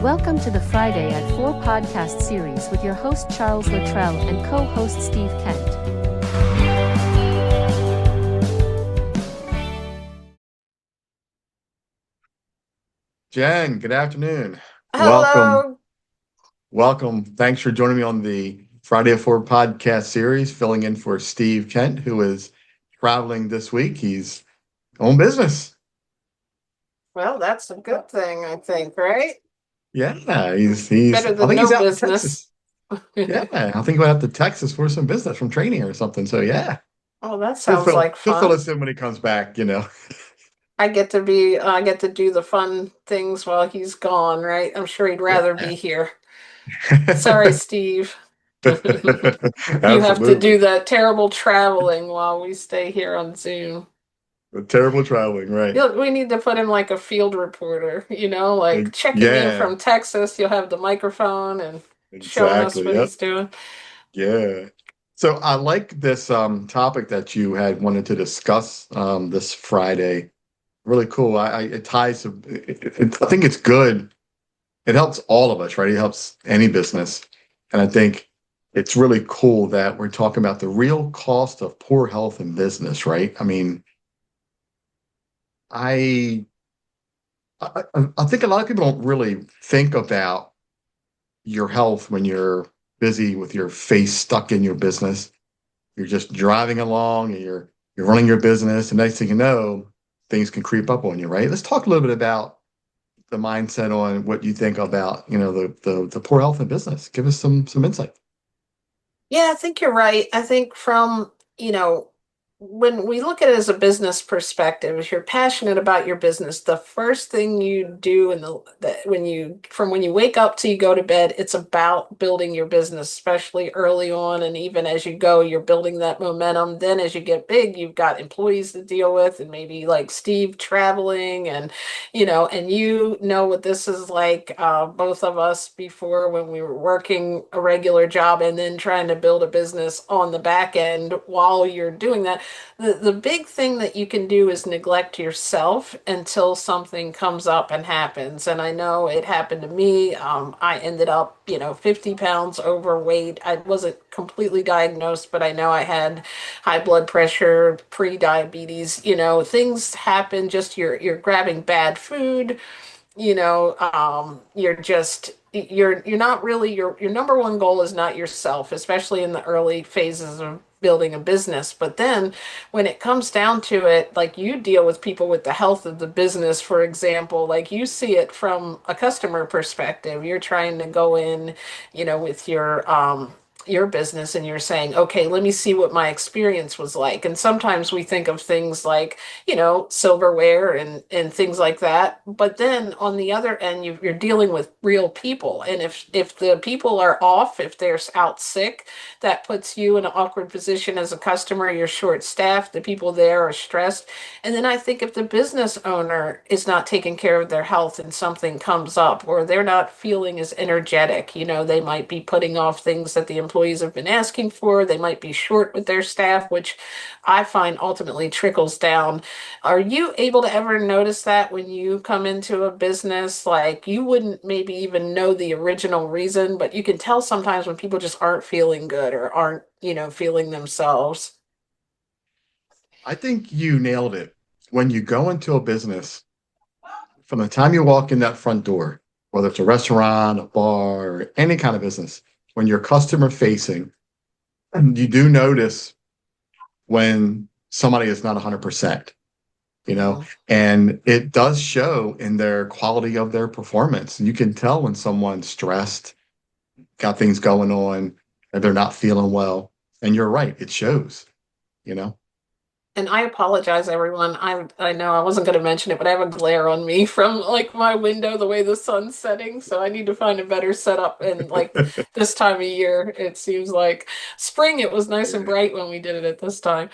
Welcome to the Friday at 4 podcast series with your host Charles Luttrell and co-host Steve Kent. Jen, good afternoon. Welcome. Hello. Welcome. Thanks for joining me on the Friday at 4 podcast series, filling in for Steve Kent, who is traveling this week. He's own business. Well, that's a good thing, I think, right? Yeah, he's Better I than think no he's out in business. Texas. Yeah, I think he went out to Texas for some business from training or something. So yeah. Oh, that He'll sounds fill like he'll fill fun. us in when he comes back. I get to do the fun things while he's gone, right? I'm sure he'd rather Yeah. be here. Sorry, Steve. You have to Absolutely. do that terrible traveling while we stay here on Zoom. Terrible traveling, right? We need to put him like a field reporter, like checking in Yeah, from Texas. You'll have the microphone and showing us exactly. what Yep. he's doing. Yeah. So I like this topic that you had wanted to discuss this Friday. Really cool. It ties I think it's good. It helps all of us, right? It helps any business. And I think it's really cool that we're talking about the real cost of poor health in business, right? I mean, I I think a lot of people don't really think about your health when you're busy with your face stuck in your business. You're just driving along and you're running your business, and next thing you know, things can creep up on you, right? Let's talk a little bit about the mindset on what you think about, the poor health in business. Give us some insight. Yeah, I think you're right. I think when we look at it as a business perspective, if you're passionate about your business, the first thing you do when you wake up till you go to bed, it's about building your business, especially early on. And even as you go, you're building that momentum. Then as you get big, you've got employees to deal with and maybe like Steve traveling and you know what this is like, both of us before when we were working a regular job and then trying to build a business on the back end while you're doing that. The big thing that you can do is neglect yourself until something comes up and happens. And I know it happened to me. I ended up, 50 pounds overweight. I wasn't completely diagnosed, but I know I had high blood pressure, pre-diabetes. Things happen. Just you're grabbing bad food. You're not really your number one goal is not yourself, especially in the early phases of building a business. But then when it comes down to it, like you deal with people with the health of the business, for example, like you see it from a customer perspective. You're trying to go in, with your business and you're saying, okay, let me see what my experience was like. And sometimes we think of things like, silverware and things like that. But then on the other end, you're dealing with real people. And if the people are off, if they're out sick, that puts you in an awkward position as a customer. You're short staffed, the people there are stressed. And then I think if the business owner is not taking care of their health and something comes up or they're not feeling as energetic, they might be putting off things that the employees have been asking for. They might be short with their staff, which I find ultimately trickles down. Are you able to ever notice that when you come into a business, like you wouldn't maybe even know the original reason, but you can tell sometimes when people just aren't feeling good or aren't, feeling themselves? I think you nailed it. When you go into a business, from the time you walk in that front door, whether it's a restaurant, a bar, or any kind of business, when you're customer facing, and you do notice when somebody is not 100%, Mhm. and it does show in their quality of their performance. You can tell when someone's stressed, got things going on, and they're not feeling well. And you're right, it shows, you know? And I apologize, everyone. I know I wasn't going to mention it, but I have a glare on me from like my window, the way the sun's setting. So I need to find a better setup. And like this time of year, it seems like spring. It was nice and Yeah, bright when we did it at this time.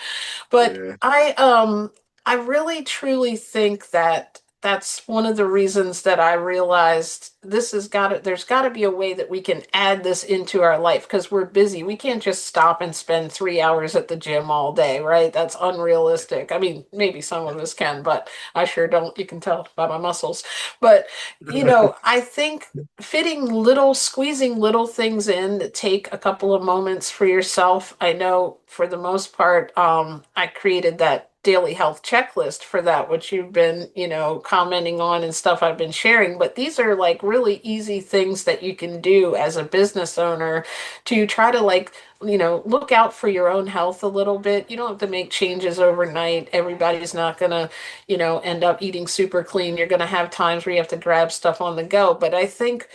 But yeah. I really truly think that that's one of the reasons that I realized there's got to be a way that we can add this into our life because we're busy. We can't just stop and spend 3 hours at the gym all day, right? That's unrealistic. I mean, maybe some of us can, but I sure don't. You can tell by my muscles. But, I think squeezing little things in that take a couple of moments for yourself. I know for the most part, I created that daily health checklist for that, which you've been, commenting on and stuff I've been sharing. But these are like really easy things that you can do as a business owner to try to like, look out for your own health a little bit. You don't have to make changes overnight. Everybody's not going to, end up eating super clean. You're going to have times where you have to grab stuff on the go. But I think,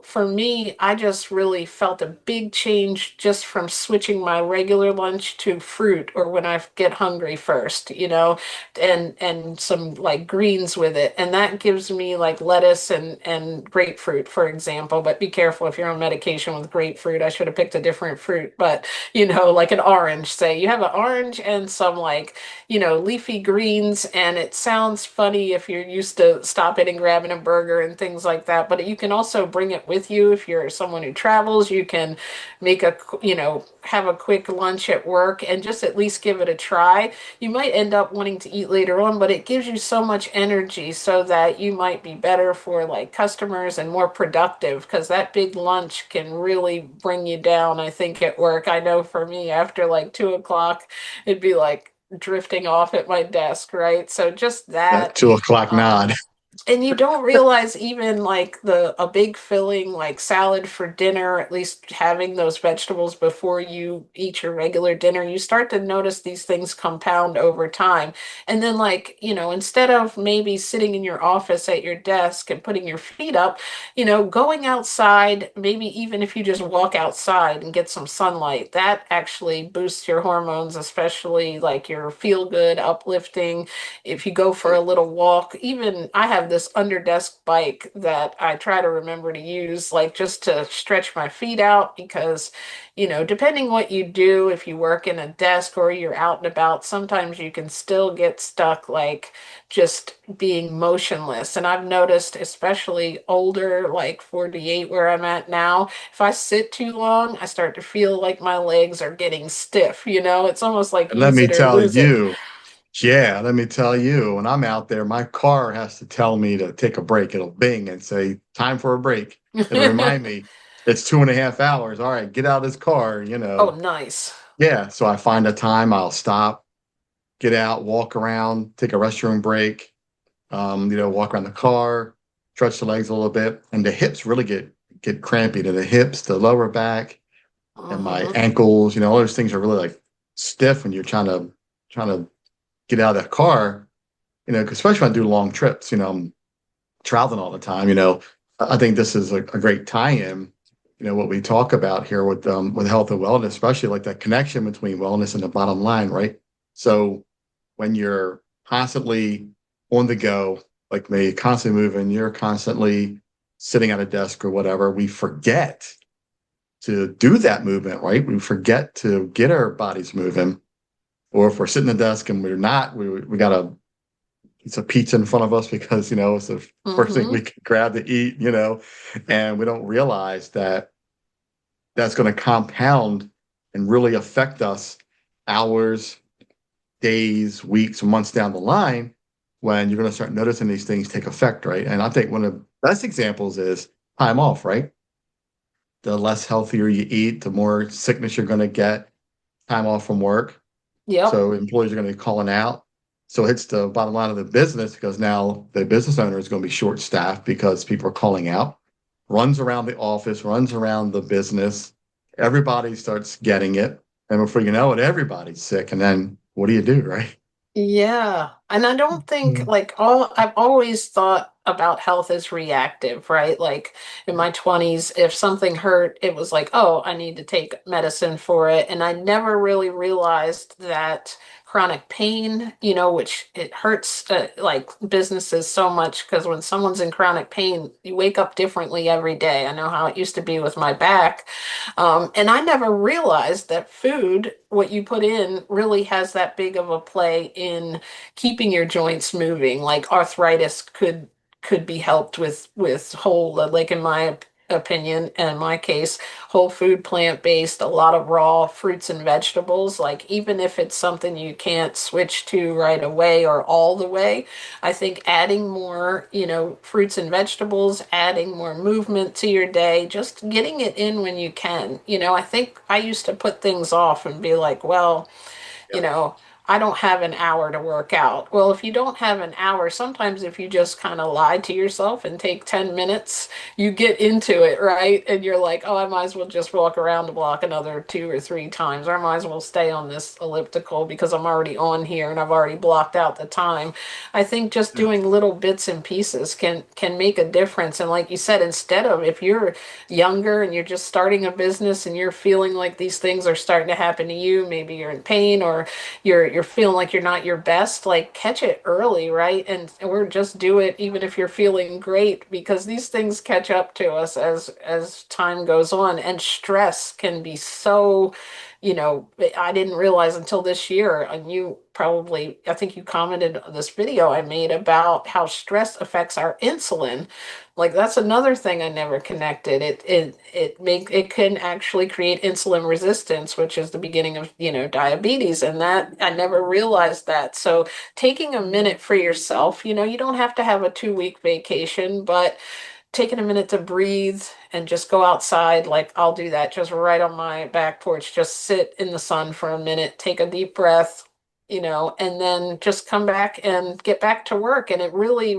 for me, I just really felt a big change just from switching my regular lunch to fruit or when I get hungry first, and some like greens with it. And that gives me like lettuce and grapefruit, for example. But be careful if you're on medication with grapefruit. I should have picked a different fruit, but like an orange, say you have an orange and some like, leafy greens. And it sounds funny if you're used to stopping and grabbing a burger and things like that, but you can also bring it with you if you're someone who travels. You can make have a quick lunch at work and just at least give it a try. You might end up wanting to eat later on, but it gives you so much energy so that you might be better for like customers and more productive because that big lunch can really bring you down, I think, at work. I know for me, after like 2 o'clock, it'd be like drifting off at my desk, right? So just That that. 2 o'clock nod. Um, and you don't realize even like a big filling like salad for dinner, at least having those vegetables before you eat your regular dinner, you start to notice these things compound over time. And then like, instead of maybe sitting in your office at your desk and putting your feet up, going outside, maybe even if you just walk outside and get some sunlight, that actually boosts your hormones, especially like your feel good, uplifting. If you go for a little walk, even I have this under desk bike that I try to remember to use, like just to stretch my feet out because, depending what you do, if you work in a desk or you're out and about, sometimes you can still get stuck like just being motionless. And I've noticed, especially older, like 48, where I'm at now, if I sit too long, I start to feel like my legs are getting stiff. It's almost like And let use me it or tell lose it. you, yeah, let me tell you, when I'm out there, my car has to tell me to take a break. It'll bing and say, time for a break. It'll remind me it's 2.5 hours. All right, get out of this car, Oh, nice. Yeah, so I find a time, I'll stop, get out, walk around, take a restroom break, walk around the car, stretch the legs a little bit. And the hips really get crampy to the hips, the lower back, and my Hmm. ankles, all those things are really like stiff when you're trying to get out of that car, 'cause especially when I do long trips, I'm traveling all the time, I think this is a great tie-in, what we talk about here with health and wellness, especially like that connection between wellness and the bottom line, right? So when you're constantly on the go, like me, constantly moving, you're constantly sitting at a desk or whatever, we forget to do that movement, right? We forget to get our bodies moving. Or if we're sitting at the desk and we're not, we got a piece of pizza in front of us because, it's the first thing Hmm. we can grab to eat, and we don't realize that that's going to compound and really affect us hours, days, weeks, months down the line when you're going to start noticing these things take effect, right? And I think one of the best examples is time off, right? The less healthier you eat, the more sickness you're going to get, time off from work. Yep. So employees are going to be calling out. So it hits the bottom line of the business because now the business owner is going to be short staffed because people are calling out, runs around the office, runs around the business. Everybody starts getting it. And before you know it, everybody's sick. And then what do you do, right? Yeah. And I don't think Mm. like all I've always thought about health as reactive, right? Like in my 20s, if something hurt, it was like, oh, I need to take medicine for it. And I never really realized that chronic pain, which it hurts like businesses so much because when someone's in chronic pain, you wake up differently every day. I know how it used to be with my back. And I never realized that food, what you put in, really has that big of a play in keeping your joints moving. Like arthritis could be helped with whole, like in my opinion and my case, whole food, plant-based, a lot of raw fruits and vegetables. Like even if it's something you can't switch to right away or all the way, I think adding more, fruits and vegetables, adding more movement to your day, just getting it in when you can. I think I used to put things off and be like, well, you Yeah. know, I don't have an hour to work out. Well, if you don't have an hour, sometimes if you just kind of lie to yourself and take 10 minutes, you get into it, right? And you're like, oh, I might as well just walk around the block another 2 or 3 times, or I might as well stay on this elliptical because I'm already on here and I've already blocked out the time. I think just Yeah. doing little bits and pieces can make a difference. And like you said, instead of if you're younger and you're just starting a business and you're feeling like these things are starting to happen to you, maybe you're in pain or you're feeling like you're not your best, like catch it early, right? Or just do it even if you're feeling great, because these things catch up to us as time goes on. And stress can be so, I didn't realize until this year, and you probably, I think you commented on this video I made about how stress affects our insulin. Like that's another thing I never connected. It can actually create insulin resistance, which is the beginning of, diabetes. And that I never realized that. So taking a minute for yourself, you don't have to have a 2 week vacation, but taking a minute to breathe and just go outside, like I'll do that just right on my back porch, just sit in the sun for a minute, take a deep breath, and then just come back and get back to work. And it really,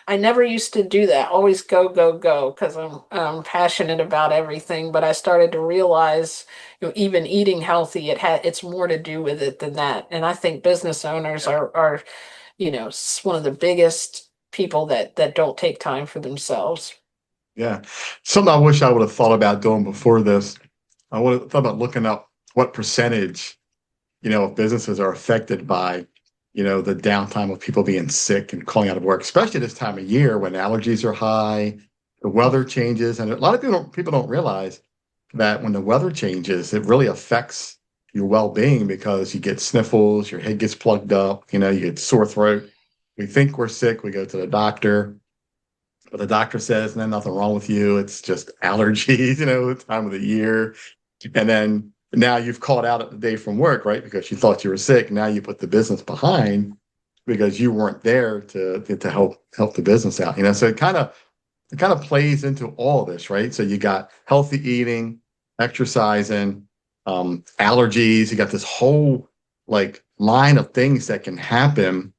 I never used to do that. Always go, go, go, because I'm passionate about everything. But I started to realize, even eating healthy, it's more to do with it than that. And I think business owners are one of the biggest people that don't take time for themselves. Yeah. Something I wish I would have thought about doing before this. I would have thought about looking up what percentage, of businesses are affected by, the downtime of people being sick and calling out of work, especially this time of year when allergies are high, the weather changes, and a lot of people don't realize that when the weather changes, it really affects your well-being because you get sniffles, your head gets plugged up, you get sore throat. We think we're sick, we go to the doctor, but the doctor says, no, nothing wrong with you. It's just allergies, the time of the year. And then now you've called out at the day from work, right? Because you thought you were sick. Now you put the business behind because you weren't there to help the business out. So it kind of plays into all of this, right? So you got healthy eating, exercising, allergies. You got this whole like line of things that can happen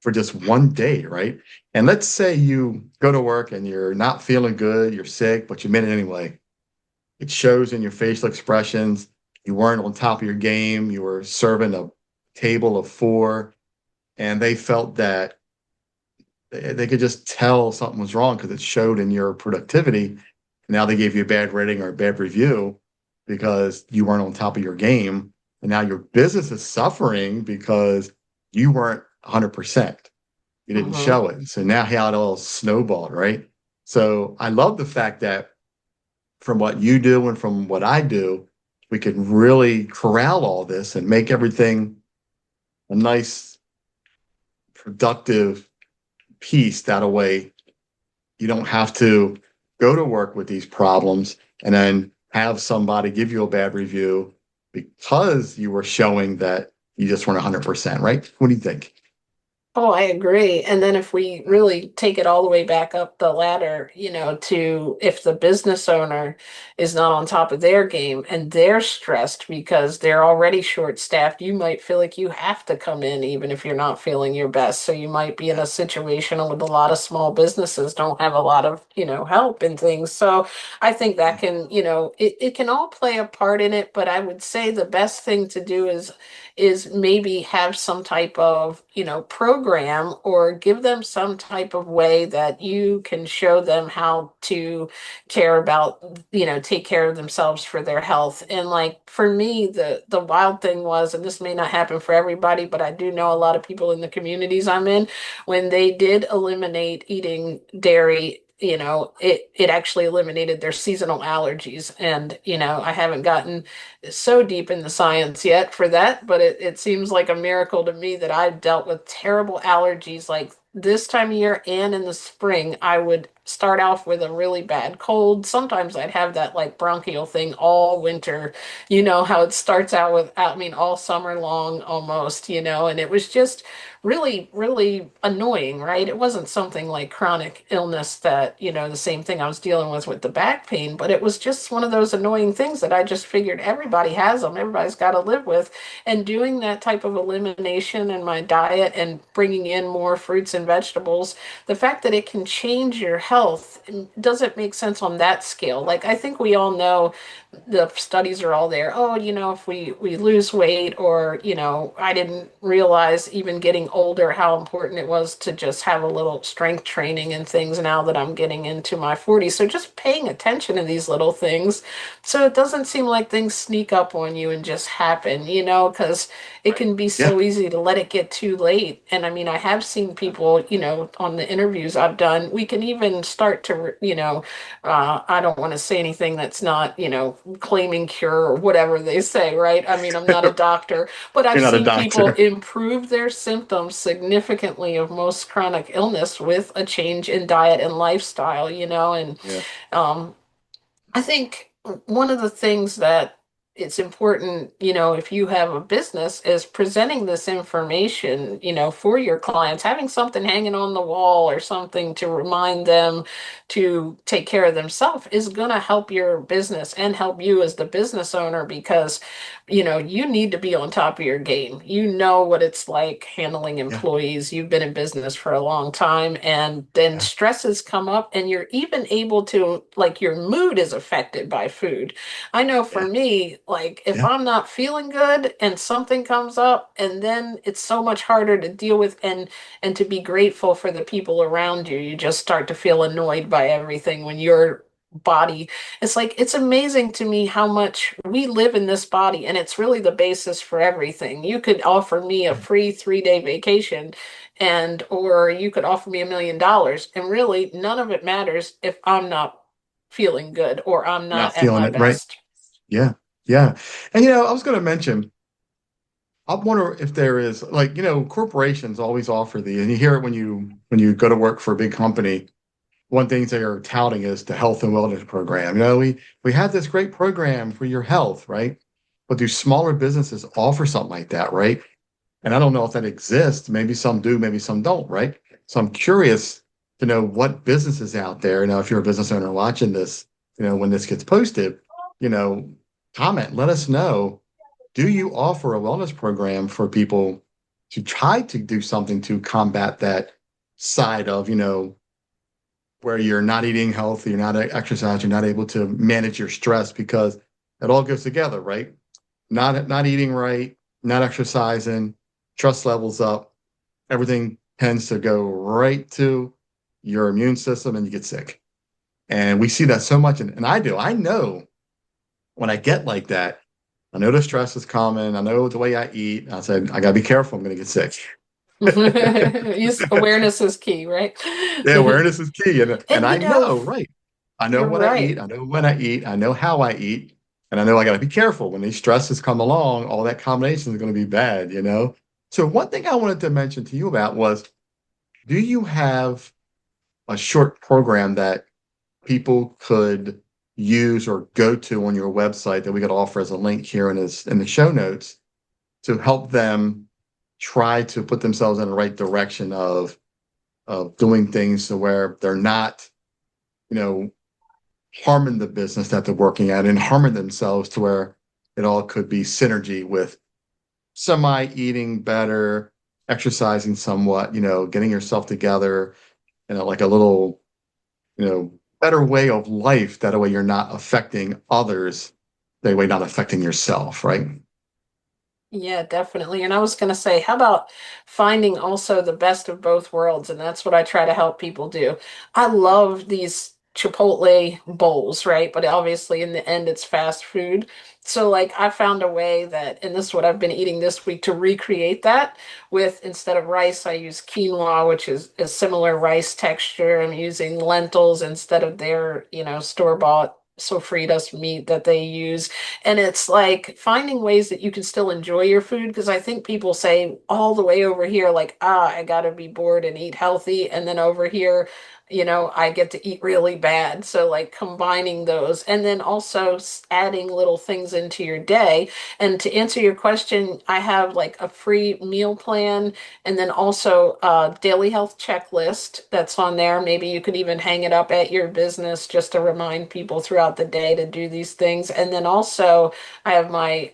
for just one day, right? And let's say you go to work and you're not feeling good, you're sick, but you made it anyway. It shows in your facial expressions. You weren't on top of your game. You were serving a table of four, and they felt that they could just tell something was wrong because it showed in your productivity. Now they gave you a bad rating or a bad review because you weren't on top of your game. And now your business is suffering because you weren't 100%. You didn't Hmm. show it. So now how it all snowballed, right? So I love the fact that from what you do and from what I do, we can really corral all this and make everything a nice, productive piece. That way, you don't have to go to work with these problems and then have somebody give you a bad review because you were showing that you just weren't 100%, right? What do you think? Oh, I agree. And then if we really take it all the way back up the ladder, to if the business owner is not on top of their game and they're stressed because they're already short-staffed, you might feel like you have to come in even if you're not feeling your best. So you might be in a situation with a lot of small businesses don't have a lot of, help and things. So I think that can, it can all play a part in it, but I would say the best thing to do is maybe have some type of, program program or give them some type of way that you can show them how to care about, take care of themselves for their health. And like for me, the wild thing was, and this may not happen for everybody, but I do know a lot of people in the communities I'm in, when they did eliminate eating dairy, it actually eliminated their seasonal allergies. And, I haven't gotten so deep in the science yet for that, but it seems like a miracle to me that I've dealt with terrible allergies like this time of year and in the spring. I would start off with a really bad cold. Sometimes I'd have that like bronchial thing all winter. You know how it starts out with, I mean, all summer long almost, and it was just really, really annoying, right? It wasn't something like chronic illness that, the same thing I was dealing with the back pain, but it was just one of those annoying things that I just figured everybody has them, everybody's got to live with. And doing that type of elimination in my diet and bringing in more fruits and vegetables, the fact that it can change your health doesn't make sense on that scale. Like, I think we all know the studies are all there. Oh, if we lose weight, or I didn't realize even getting older how important it was to just have a little strength training and things now that I'm getting into my 40s. So just paying attention to these little things so it doesn't seem like things sneak up on you and just happen, because it can be Yeah. so easy to let it get too late. And I mean, I have seen people, on the interviews I've done, we can even start to, I don't want to say anything that's not, claiming cure or whatever they say, right? I mean, I'm not a doctor, but I've You're not a seen people doctor. improve their symptoms significantly of most chronic illness with a change in diet and lifestyle, and Yeah. um, I think one of the things that it's important, if you have a business, is presenting this information, for your clients, having something hanging on the wall or something to remind them to take care of themselves is going to help your business and help you as the business owner because, you need to be on top of your game. You know what it's like handling Yeah. employees. You've been in business for a long time, and then Yeah. stresses come up, and you're even able to, like, your mood is affected by food. I know for Yeah. me, like, if Yeah. I'm not feeling good and something comes up, and then it's so much harder to deal with and to be grateful for the people around you. You just start to feel annoyed by everything when your body, it's like, it's amazing to me how much we live in this body, and it's really the basis for everything. You could offer me a free 3-day vacation, and or you could offer me $1 million, and really none of it matters if I'm not feeling good or I'm Not not at feeling my it, right? best. Yeah. Yeah. And I was going to mention, I wonder if there is like, corporations always offer and you hear it when you go to work for a big company. One thing they are touting is the health and wellness program. We have this great program for your health, right? But do smaller businesses offer something like that, right? And I don't know if that exists. Maybe some do, maybe some don't, right? So I'm curious to know what businesses out there. If you're a business owner watching this, when this gets posted, you know, comment, let us know. Do you offer a wellness program for people to try to do something to combat that side of, where you're not eating healthy, you're not exercising, you're not able to manage your stress because it all goes together, right? Not eating right, not exercising, stress levels up, everything tends to go right to your immune system and you get sick. And we see that so much. And I do. I know when I get like that, I know the stress is coming. I know the way I eat. I said, I got to be careful. I'm going to get sick. Awareness is key, right? Yeah, awareness is key. And And I know, right? I know you're what I right. eat. I know when I eat. I know how I eat. And I know I got to be careful. When these stresses come along, all that combination is going to be bad. So one thing I wanted to mention to you about was, do you have a short program that people could use or go to on your website that we could offer as a link here in the show notes to help them try to put themselves in the right direction of doing things to where they're not, you know, harming the business that they're working at and harming themselves to where it all could be synergy with semi eating better, exercising somewhat, getting yourself together, like a little, better way of life. That way you're not affecting others, that way not affecting yourself, right? Yeah, definitely. And I was going to say, how about finding also the best of both worlds? And that's what I try to help people do. I love these Chipotle bowls, right? But obviously, in the end, it's fast food. So, like, I found a way that, and this is what I've been eating this week to recreate that with instead of rice, I use quinoa, which is a similar rice texture. I'm using lentils instead of their, store-bought sofritas meat that they use. And it's like finding ways that you can still enjoy your food because I think people say all the way over here, like, I gotta be bored and eat healthy. And then over here, I get to eat really bad. So, like, combining those and then also adding little things into your day. And to answer your question, I have like a free meal plan and then also a daily health checklist that's on there. Maybe you could even hang it up at your business just to remind people throughout the day to do these things. And then also, I have my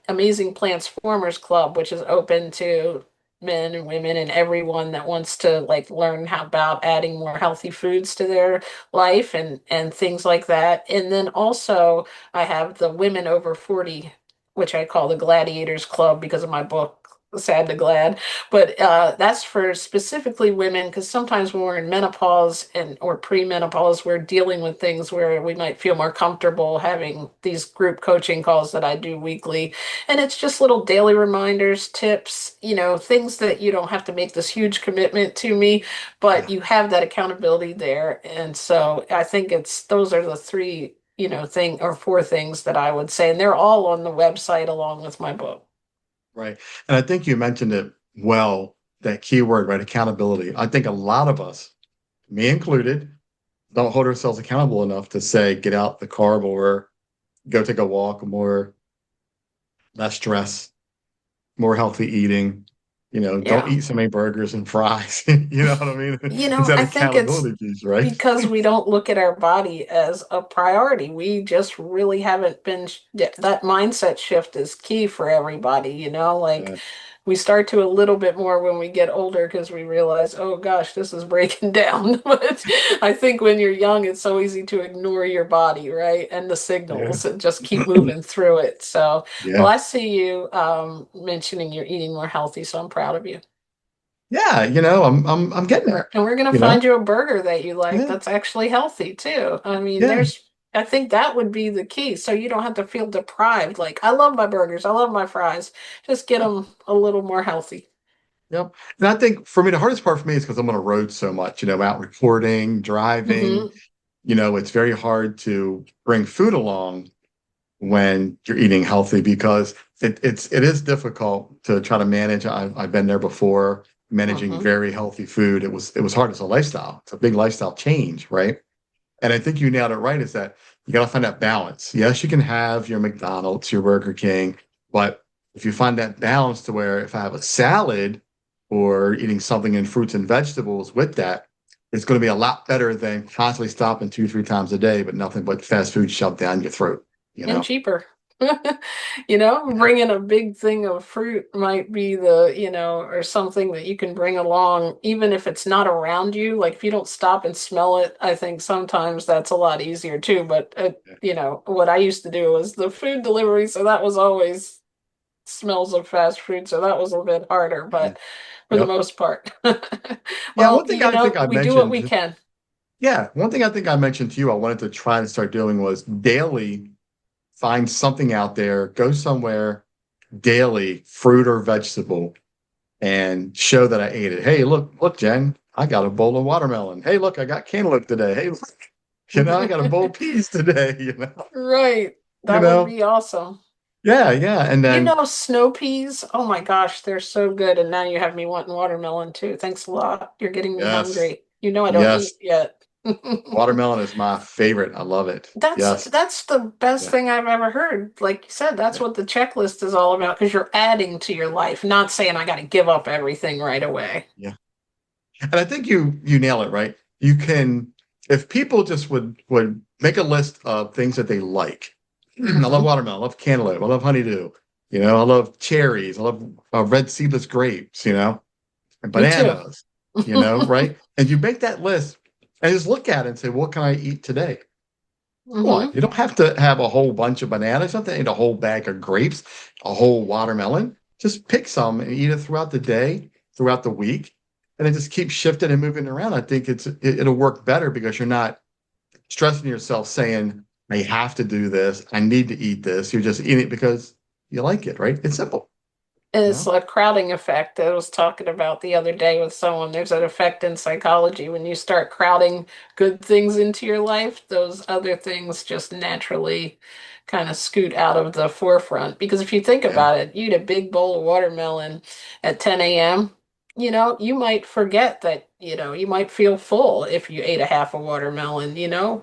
Amazing Transformers Club, which is open to men and women and everyone that wants to like learn how about adding more healthy foods to their life and things like that. And then also I have the Women Over 40, which I call the Gladiators Club because of my book Sad to Glad, but that's for specifically women because sometimes when we're in menopause and or premenopause, we're dealing with things where we might feel more comfortable having these group coaching calls that I do weekly. And it's just little daily reminders, tips, things that you don't have to make this huge commitment to me, but Yeah. you have that accountability there. And so I think it's those are the three, thing or four things that I would say. And they're all on the website along with my book. Right. And I think you mentioned it well, that keyword, right? Accountability. I think a lot of us, me included, don't hold ourselves accountable enough to say, get out the car more, go take a walk more, less stress, more healthy eating. Don't Yeah. eat so many burgers and fries. You know what I mean? It's that I think it's accountability piece, right? because we don't look at our body as a priority. We just really haven't been, that mindset shift is key for everybody, like Yeah. we start to a little bit more when we get older because we realize, oh gosh, this is breaking down. But I think when you're young, it's so easy to ignore your body, right? And the Yeah. signals and just keep moving through it. So, well, Yeah. I see you mentioning you're eating more healthy, so I'm proud of you. Yeah. I'm getting there. And we're gonna You know? find you a burger that you like Yeah. that's actually healthy too. I mean, Yeah. I think that would be the key. So you don't have to feel deprived. Like, I love my burgers, I love my fries. Just get Yeah. them a little more healthy. Yep. And I think for me, the hardest part for me is because I'm on the road so much, out recording, driving. Hmm. It's very hard to bring food along when you're eating healthy because it is difficult to try to manage. I've been there before, managing Hmm. very healthy food. It was hard. It's a lifestyle. It's a big lifestyle change, right? And I think you nailed it right, is that you got to find that balance. Yes, you can have your McDonald's, your Burger King, but if you find that balance to where if I have a salad or eating something in fruits and vegetables with that, it's going to be a lot better than constantly stopping two, three times a day, but nothing but fast food shoved down your throat, you And know? cheaper. Yeah. Bringing a big thing of fruit might be or something that you can bring along, even if it's not around you. Like if you don't stop and smell it, I think sometimes that's a lot easier too. But, what I used to do was the food delivery. So that was always smells of fast food. So that was a bit harder, Yeah. but for the Yep. most part. Yeah. Well, One thing I think I we do what we mentioned, can. yeah, one thing I think I mentioned to you, I wanted to try and start doing was daily find something out there, go somewhere daily, fruit or vegetable, and show that I ate it. Hey, look, Jen, I got a bowl of watermelon. Hey, look, I got cantaloupe today. Hey, look, I got a bowl of peas today. Right. You That would know, be awesome. yeah, yeah. And then Snow peas? Oh my gosh, they're so good. And now you have me wanting watermelon too. Thanks a lot. You're getting me yes, hungry. I don't yes, eat yet. watermelon is my favorite. I love it. Yes, That's the best yeah, thing I've ever heard. Like you said, that's yeah, what the checklist is all about because you're adding to your life, not saying I got to give up everything right away. yeah. And I think you nail it, right? You can, if people just would make a list of things that they like. I love Hmm. watermelon, I love cantaloupe, I love honeydew, I love cherries, I love red seedless grapes, and Me too. bananas, right? And you make that list and just look at it and say, what can I eat today? One, Hmm. you don't have to have a whole bunch of bananas. You don't have to eat a whole bag of grapes, a whole watermelon. Just pick some and eat it throughout the day, throughout the week, and then just keep shifting and moving around. I think it'll work better because you're not stressing yourself saying, I have to do this. I need to eat this. You're just eating it because you like it, right? It's simple, you It's know? a crowding effect that I was talking about the other day with someone. There's an effect in psychology when you start crowding good things into your life, those other things just naturally kind of scoot out of the forefront. Because if you think Yeah, about it, you eat a big bowl of watermelon at 10 a.m., you might forget that, you might feel full if you ate a half a watermelon,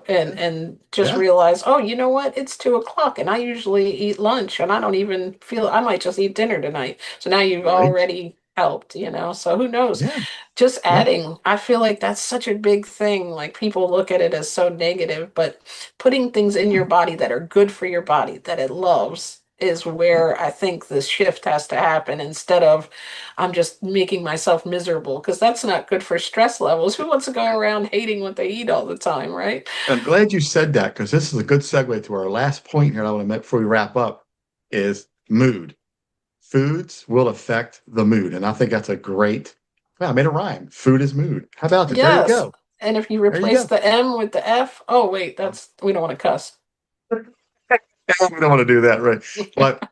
and just yeah, realize, oh, you know what? It's 2 o'clock and I usually eat lunch and I don't even feel I might just eat dinner tonight. So now you've right. already helped, so who knows? Yeah, Just yeah, adding, I feel like that's such a big thing. Like people look at it as so negative, but putting things in your body that are good for your body, that it loves, is yeah. where I think the shift has to happen instead of I'm just making myself miserable because that's not good for stress levels. Who wants to go around hating what they eat all the time, right? I'm glad you said that because this is a good segue to our last point here I want to make before we wrap up is mood. Foods will affect the mood. And I think that's a great, wow, I made a rhyme. Food is mood. How about it? There you Yes. go. And if you There you replace go. the M with the F, oh wait, that's we don't want to cuss. We don't want to do that, right? But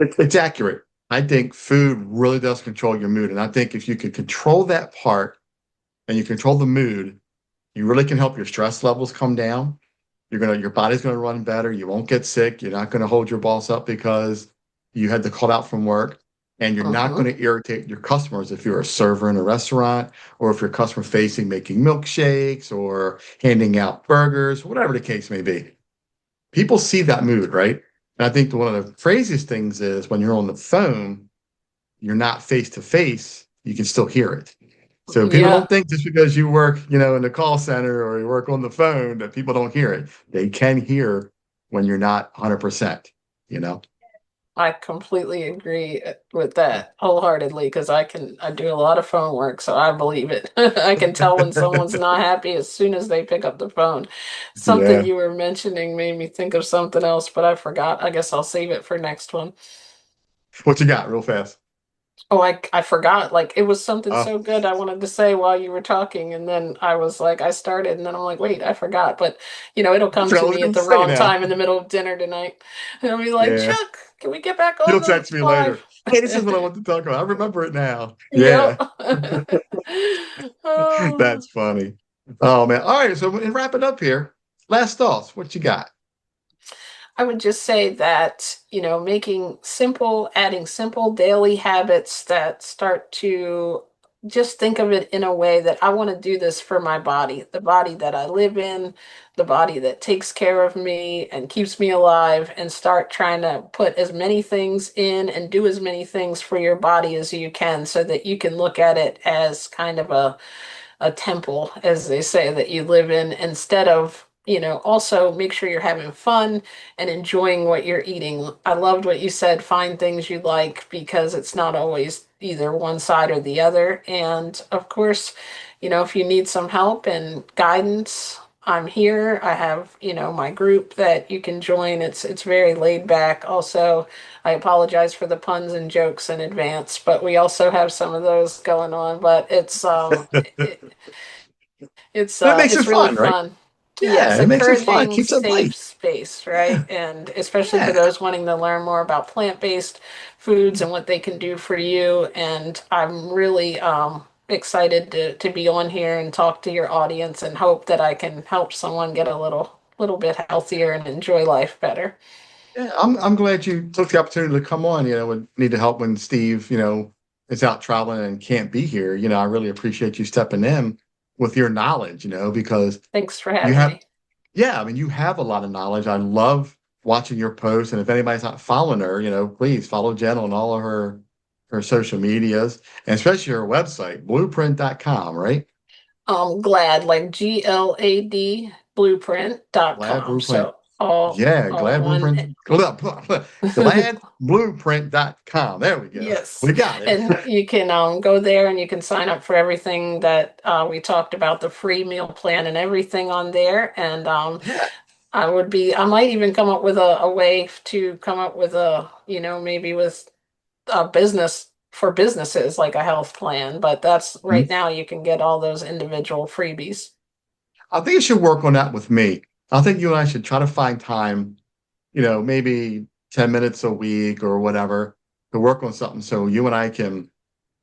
it's accurate. I think food really does control your mood. And I think if you can control that part and you control the mood, you really can help your stress levels come down. Your body's gonna run better. You won't get sick. You're not gonna hold your boss up because you had to call out from work. And you're not Hmm. going to irritate your customers if you're a server in a restaurant or if you're customer facing, making milkshakes or handing out burgers, whatever the case may be. People see that mood, right? And I think one of the craziest things is when you're on the phone, you're not face to face, you can still hear it. So people Yeah, don't think just because you work, in the call center or you work on the phone that people don't hear it. They can hear when you're not 100%, you know? I completely agree with that wholeheartedly because I do a lot of phone work, so I believe it. I can tell when someone's not happy as soon as they pick up the phone. Something Yeah. you were mentioning made me think of something else, but I forgot. I guess I'll save it for next one. What you got real fast? Oh, I forgot. Like it was something Uh, so good I wanted to say while you were talking, and then I was like, I started, and then I'm like, wait, I forgot. But it'll I come forgot to what I was me at going to the say wrong now. time in the middle of dinner tonight, and I'll be like, Yeah. Chuck, can we get back You'll on the text me later. live? Hey, this is what I want to talk about. I remember it now. Yeah. Yep. Oh. That's funny. Oh man. All right. So we wrap it up here. Last thoughts. What you got? I would just say that, adding simple daily habits that start to just think of it in a way that I want to do this for my body, the body that I live in, the body that takes care of me and keeps me alive, and start trying to put as many things in and do as many things for your body as you can so that you can look at it as kind of a temple, as they say, that you live in, instead of, also make sure you're having fun and enjoying what you're eating. I loved what you said, find things you like because it's not always either one side or the other. And of course, if you need some help and guidance, I'm here. I have, my group that you can join. It's very laid back. Also, I apologize for the puns and jokes in advance, but we also have some of those going on. But it's That makes it it's really fun, right? fun. Yeah, Yeah, it's it makes it fun. encouraging, Keeps it safe light. space, right? And especially for Yeah. those wanting to learn more about plant-based foods and what they can do for you. And I'm really excited to be on here and talk to your audience and hope that I can help someone get a little bit healthier and enjoy life better. Yeah. I'm glad you took the opportunity to come on. Would need to help when Steve, is out traveling and can't be here. I really appreciate you stepping in with your knowledge, because Thanks for you having have me. yeah, I mean, you have a lot of knowledge. I love watching your posts. And if anybody's not following her, please follow Jen on all of her social medias, and especially her website, blueprint.com, right? Glad, like GLAD Glad blueprint.com. Blueprint. So all Glad one. Blueprint. Gladblueprint.com. There we go. Yes. We got it. And you can go there and you can sign up for everything that we talked about, the free meal plan and everything on there. And Yeah. I might even come up with a way to come up with maybe with a business for businesses, like a health plan, but that's right Mhm. now you can get all those individual freebies. I think you should work on that with me. I think you and I should try to find time, maybe 10 minutes a week or whatever to work on something so you and I can,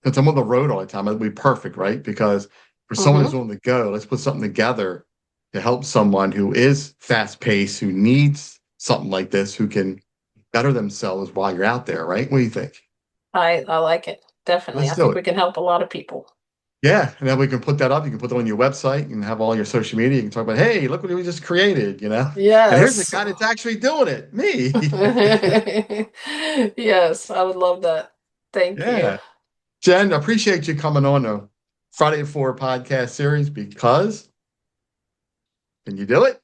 because I'm on the road all the time, it'd be perfect, right? Because for someone who's Mm-hmm. on the go, let's put something together to help someone who is fast paced, who needs something like this, who can better themselves while you're out there, right? What do you think? I like it. Definitely. Let's I do think it. we can help a lot of people. Yeah, and then we can put that up. You can put it on your website. You can have all your social media. You can talk about, hey, look what we just created, And here's the Yes. guy that's actually doing it, me. Yes, I would love that. Thank you. Yeah. Jen, appreciate you coming on the Friday at 4 podcast series because can you do it?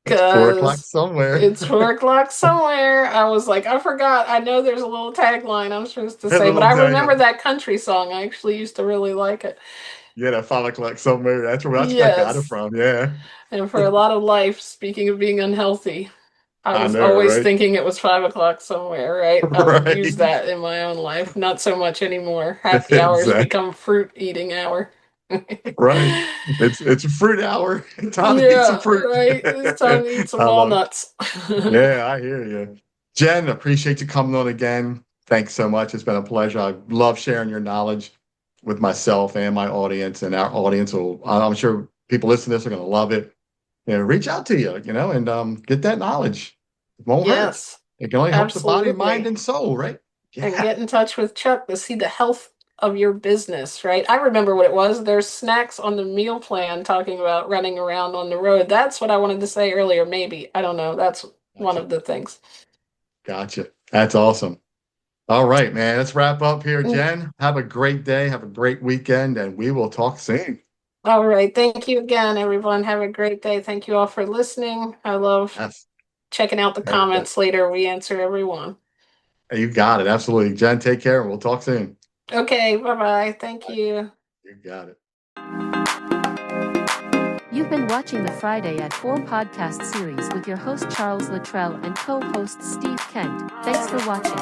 It's 4 o'clock Because somewhere. it's 4 o'clock somewhere. I was like, I forgot. I know there's a little tagline I'm supposed to A say, but little I remember tag. that country song. I actually used to really like it. Yeah, that 5 o'clock somewhere. That's where I got it Yes. from. Yeah. And for a lot of life, speaking of being unhealthy, I I was know, always right? thinking it was 5 o'clock somewhere, right? I would use Right. that in my own life. Not so much anymore. Happy hours Exactly. become fruit eating hour. Right. It's a fruit hour. Time to eat some Yeah, fruit. right. It's time to eat some I love it. walnuts. Yeah, I hear you. Jen, appreciate you coming on again. Thanks so much. It's been a pleasure. I love sharing your knowledge with myself and my audience, and our audience will, I'm sure people listening to this are going to love it. Reach out to you, and get that knowledge. It won't hurt. Yes, It can only help the body, mind, absolutely. and soul, right? And Yeah. get in touch with Chuck to see the health of your business, right? I remember what it was. There's snacks on the meal plan talking about running around on the road. That's what I wanted to say earlier, maybe. I don't know. That's one Gotcha. of the things. Gotcha. That's awesome. All right, man. Let's wrap up here, Mm, Jen. Have a great day. Have a great weekend, and we will talk soon. all right. Thank you again, everyone. Have a great day. Thank you all for listening. I love Yes. checking out the Every day. comments later. We answer everyone. You got it. Absolutely. Jen, take care, and we'll talk soon. Okay. Bye-bye. Thank you. You got it. You've been watching the Friday at 4 podcast series with your host Charles Luttrell and co-host Steve Kent. Thanks for watching.